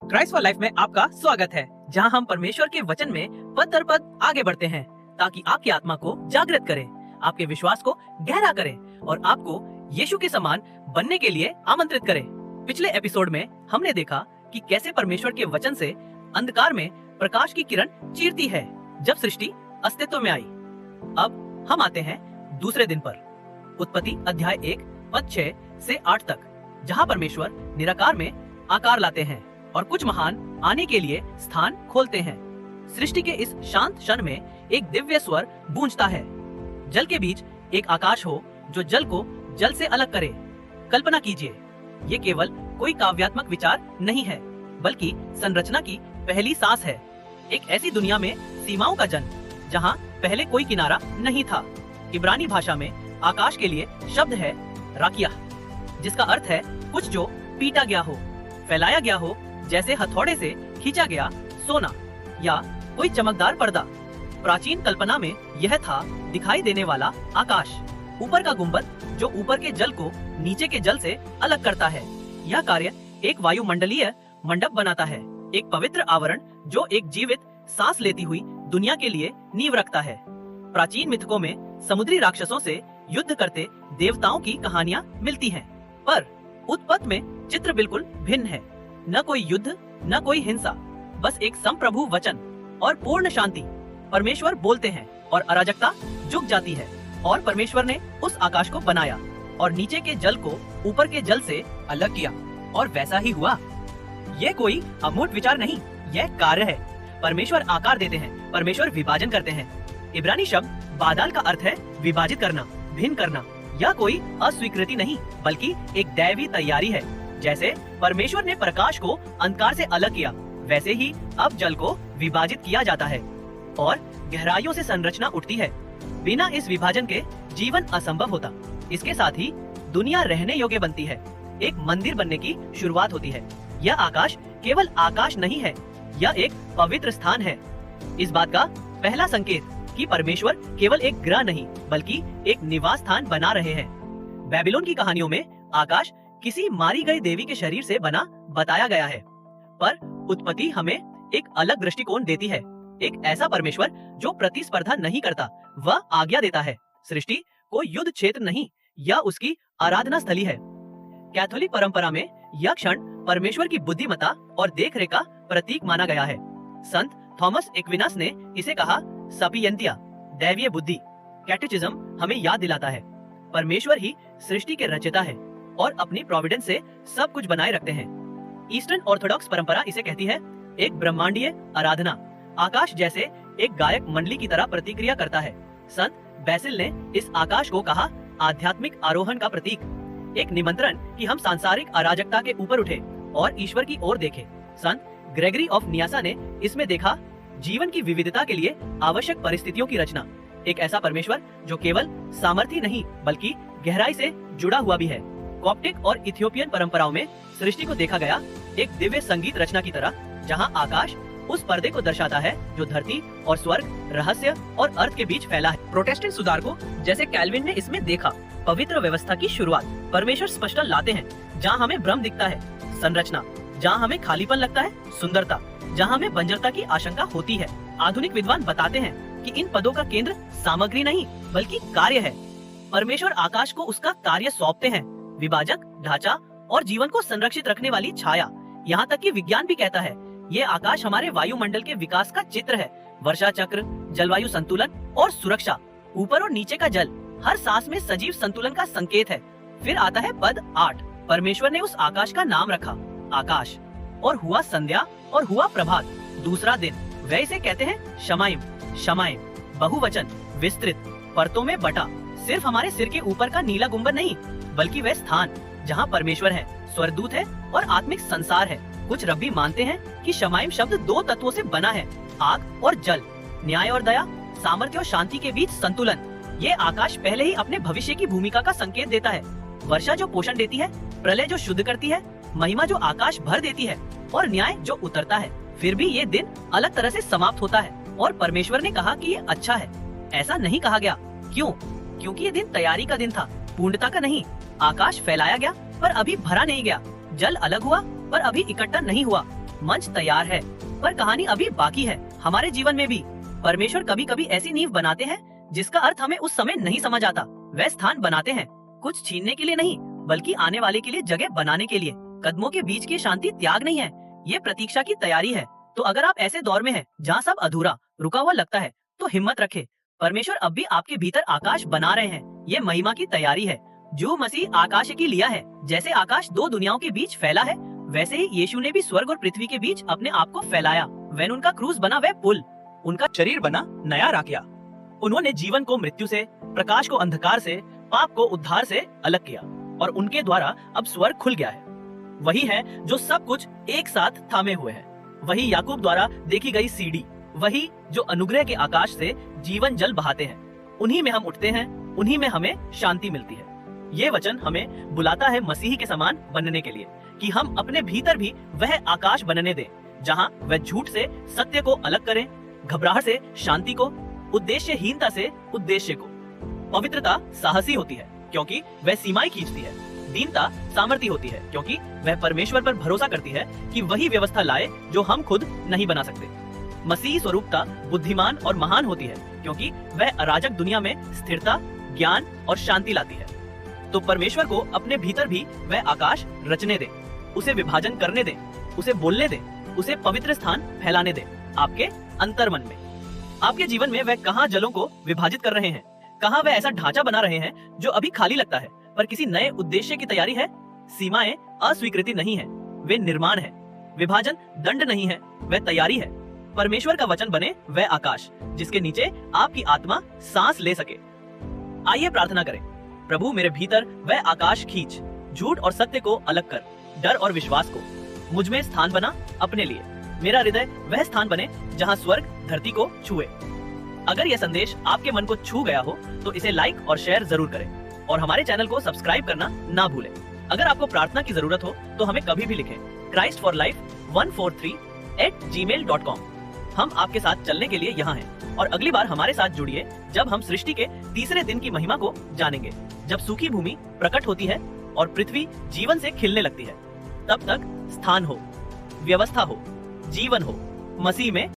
Christ for life में आपका स्वागत है, जहां हम परमेश्वर के वचन में पद दर पद आगे बढ़ते हैं ताकि आपकी आत्मा को जागृत करें, आपके विश्वास को गहरा करें और आपको यीशु के समान बनने के लिए आमंत्रित करें। पिछले एपिसोड में हमने देखा कि कैसे परमेश्वर के वचन से अंधकार में प्रकाश की किरण चीरती है जब सृष्टि अस्तित्व में आई। अब हम आते हैं दूसरे दिन पर, उत्पत्ति अध्याय 1 पद 6 से 8 तक, जहां परमेश्वर निराकार में आकार लाते हैं और कुछ महान आने के लिए स्थान खोलते हैं। सृष्टि के इस शांत क्षण में एक दिव्य स्वर गूंजता है, जल के बीच एक आकाश हो जो जल को जल से अलग करे। कल्पना कीजिए, ये केवल कोई काव्यात्मक विचार नहीं है, बल्कि संरचना की पहली सांस है। एक ऐसी दुनिया में सीमाओं का जन्म, जहां पहले कोई किनारा नहीं था। इब्रानी भाषा में आकाश के लिए शब्द है राकिया, जिसका अर्थ है कुछ जो पीटा गया हो, फैलाया गया हो, जैसे हथौड़े से खींचा गया सोना या कोई चमकदार पर्दा। प्राचीन कल्पना में यह था दिखाई देने वाला आकाश, ऊपर का गुंबद जो ऊपर के जल को नीचे के जल से अलग करता है। यह कार्य एक वायुमंडलीय मंडप बनाता है, एक पवित्र आवरण जो एक जीवित सांस लेती हुई दुनिया के लिए नींव रखता है। प्राचीन मिथकों में समुद्री राक्षसों से युद्ध करते देवताओं की कहानियां मिलती हैं, पर उत्पत्ति में चित्र बिल्कुल भिन्न है। न कोई युद्ध, न कोई हिंसा, बस एक संप्रभु वचन और पूर्ण शांति। परमेश्वर बोलते हैं और अराजकता झुक जाती है। और परमेश्वर ने उस आकाश को बनाया और नीचे के जल को ऊपर के जल से अलग किया, और वैसा ही हुआ। यह कोई अमूर्त विचार नहीं, यह कार्य है। परमेश्वर आकार देते हैं, परमेश्वर विभाजन करते हैं। इब्रानी शब्द बादल का अर्थ है विभाजित करना, भिन्न करना। यह कोई अस्वीकृति नहीं, बल्कि एक दैवी तैयारी है। जैसे परमेश्वर ने प्रकाश को अंधकार से अलग किया, वैसे ही अब जल को विभाजित किया जाता है और गहराइयों से संरचना उठती है। बिना इस विभाजन के जीवन असंभव होता। इसके साथ ही दुनिया रहने योग्य बनती है, एक मंदिर बनने की शुरुआत होती है। यह आकाश केवल आकाश नहीं है, यह एक पवित्र स्थान है। इस बात का पहला संकेत कि परमेश्वर केवल एक ग्रह नहीं, बल्कि एक निवास स्थान बना रहे हैं। बेबीलोन की कहानियों में आकाश किसी मारी गई देवी के शरीर से बना बताया गया है, पर उत्पत्ति हमें एक अलग दृष्टिकोण देती है। एक ऐसा परमेश्वर जो प्रतिस्पर्धा नहीं करता, वह आज्ञा देता है। सृष्टि कोई युद्ध क्षेत्र नहीं, यह उसकी आराधना स्थली है। कैथोलिक परंपरा में यह क्षण परमेश्वर की बुद्धिमत्ता और देखरेख का प्रतीक माना गया है। संत थॉमस एक्विनास ने इसे कहा सपियंतिया, दैवीय बुद्धि। कैटेचिज्म हमें याद दिलाता है परमेश्वर ही सृष्टि के रचयिता है और अपनी प्रोविडेंस से सब कुछ बनाए रखते हैं। ईस्टर्न ऑर्थोडॉक्स परंपरा इसे कहती है एक ब्रह्मांडीय आराधना। आकाश जैसे एक गायक मंडली की तरह प्रतिक्रिया करता है। संत बैसिल ने इस आकाश को कहा आध्यात्मिक आरोहण का प्रतीक, एक निमंत्रण कि हम सांसारिक अराजकता के ऊपर उठे और ईश्वर की ओर देखें। संत ग्रेगरी ऑफ नियासा ने इसमें देखा जीवन की विविधता के लिए आवश्यक परिस्थितियों की रचना। एक ऐसा परमेश्वर जो केवल सामर्थ्य नहीं, बल्कि गहराई से जुड़ा हुआ भी है। कॉप्टिक और इथियोपियन परंपराओं में सृष्टि को देखा गया एक दिव्य संगीत रचना की तरह, जहां आकाश उस पर्दे को दर्शाता है जो धरती और स्वर्ग, रहस्य और अर्थ के बीच फैला है। प्रोटेस्टेंट सुधारकों जैसे कैल्विन ने इसमें देखा पवित्र व्यवस्था की शुरुआत। परमेश्वर स्पष्ट लाते हैं जहां हमें भ्रम दिखता है, संरचना जहां हमें खालीपन लगता है, सुंदरता जहां हमें बंजरता की आशंका होती है। आधुनिक विद्वान बताते हैं कि इन पदों का केंद्र सामग्री नहीं, बल्कि कार्य है। परमेश्वर आकाश को उसका कार्य सौंपते हैं, विभाजक, ढांचा और जीवन को संरक्षित रखने वाली छाया। यहाँ तक कि विज्ञान भी कहता है ये आकाश हमारे वायुमंडल के विकास का चित्र है। वर्षा चक्र, जलवायु संतुलन और सुरक्षा, ऊपर और नीचे का जल, हर सांस में सजीव संतुलन का संकेत है। फिर आता है पद 8, परमेश्वर ने उस आकाश का नाम रखा आकाश, और हुआ संध्या और हुआ प्रभात, दूसरा दिन। वे इसे कहते हैं शमाइम। शमाइम बहुवचन, विस्तृत, परतों में बटा। सिर्फ हमारे सिर के ऊपर का नीला गुंबद नहीं, बल्कि वह स्थान जहां परमेश्वर है, स्वर्गदूत है और आत्मिक संसार है। कुछ रब्बी मानते हैं कि शमाइम शब्द 2 तत्वों से बना है, आग और जल, न्याय और दया, सामर्थ्य और शांति के बीच संतुलन। ये आकाश पहले ही अपने भविष्य की भूमिका का संकेत देता है। वर्षा जो पोषण देती है, प्रलय जो शुद्ध करती है, महिमा जो आकाश भर देती है और न्याय जो उतरता है। फिर भी ये दिन अलग तरह से समाप्त होता है और परमेश्वर ने कहा कि ये अच्छा है। ऐसा नहीं कहा गया, क्यों? क्योंकि ये दिन तैयारी का दिन था, पूर्णता का नहीं। आकाश फैलाया गया पर अभी भरा नहीं गया, जल अलग हुआ पर अभी इकट्ठा नहीं हुआ। मंच तैयार है, पर कहानी अभी बाकी है। हमारे जीवन में भी परमेश्वर कभी कभी ऐसी नींव बनाते हैं जिसका अर्थ हमें उस समय नहीं समझ आता। वे स्थान बनाते हैं कुछ छीनने के लिए नहीं, बल्कि आने वाले के लिए जगह बनाने के लिए। कदमों के बीच की शांति त्याग नहीं है, ये प्रतीक्षा की तैयारी है। तो अगर आप ऐसे दौर में हैं जहाँ सब अधूरा रुका हुआ लगता है, तो हिम्मत रखें। परमेश्वर अब भी आपके भीतर आकाश बना रहे हैं। ये महिमा की तैयारी है जो मसीह आकाश की लिया है। जैसे आकाश दो दुनियाओं के बीच फैला है, वैसे ही यीशु ने भी स्वर्ग और पृथ्वी के बीच अपने आप को फैलाया। वैन उनका क्रूज बना वह पुल, उनका शरीर बना नया राकिया। उन्होंने जीवन को मृत्यु से, प्रकाश को अंधकार से, पाप को उद्धार से अलग किया, और उनके द्वारा अब स्वर्ग खुल गया है। वही है जो सब कुछ एक साथ थामे हुए है। वही याकूब द्वारा देखी गई सीढ़ी, वही जो अनुग्रह के आकाश से जीवन जल बहाते हैं। उन्हीं में हम उठते हैं, उन्हीं में हमें शांति मिलती है। ये वचन हमें बुलाता है मसीह के समान बनने के लिए, कि हम अपने भीतर भी वह आकाश बनने दें जहाँ वह झूठ से सत्य को अलग करें, घबराहट से शांति को, उद्देश्यहीनता से उद्देश्य को। पवित्रता साहसी होती है क्योंकि वह सीमाएं खींचती है। दीनता सामर्थ्य होती है क्योंकि वह परमेश्वर पर भरोसा करती है कि वही व्यवस्था लाए जो हम खुद नहीं बना सकते। मसीह स्वरूपता बुद्धिमान और महान होती है क्योंकि वह अराजक दुनिया में स्थिरता, ज्ञान और शांति लाती है। तो परमेश्वर को अपने भीतर भी वह आकाश रचने दे, उसे विभाजन करने दे, उसे बोलने दे, उसे पवित्र स्थान फैलाने दे आपके अंतर्मन में। आपके जीवन में वह कहाँ जलों को विभाजित कर रहे हैं, कहाँ वह ऐसा ढांचा बना रहे हैं जो अभी खाली लगता है पर किसी नए उद्देश्य की तैयारी है। सीमाएं अस्वीकृति नहीं है, वे निर्माण है। विभाजन दंड नहीं है, वह तैयारी है। परमेश्वर का वचन बने वह आकाश जिसके नीचे आपकी आत्मा सांस ले सके। आइए प्रार्थना करें। प्रभु, मेरे भीतर वह आकाश खींच, झूठ और सत्य को अलग कर, डर और विश्वास को। मुझ में स्थान बना अपने लिए। मेरा हृदय वह स्थान बने जहाँ स्वर्ग धरती को छुए। अगर यह संदेश आपके मन को छू गया हो तो इसे लाइक और शेयर जरूर करें और हमारे चैनल को सब्सक्राइब करना ना भूलें। अगर आपको प्रार्थना की जरूरत हो तो हमें कभी भी लिखें christforlife143@gmail.com। हम आपके साथ चलने के लिए यहाँ हैं और अगली बार हमारे साथ जुड़िए जब हम सृष्टि के तीसरे दिन की महिमा को जानेंगे, जब सूखी भूमि प्रकट होती है और पृथ्वी जीवन से खिलने लगती है। तब तक स्थान हो, व्यवस्था हो, जीवन हो, मसीह में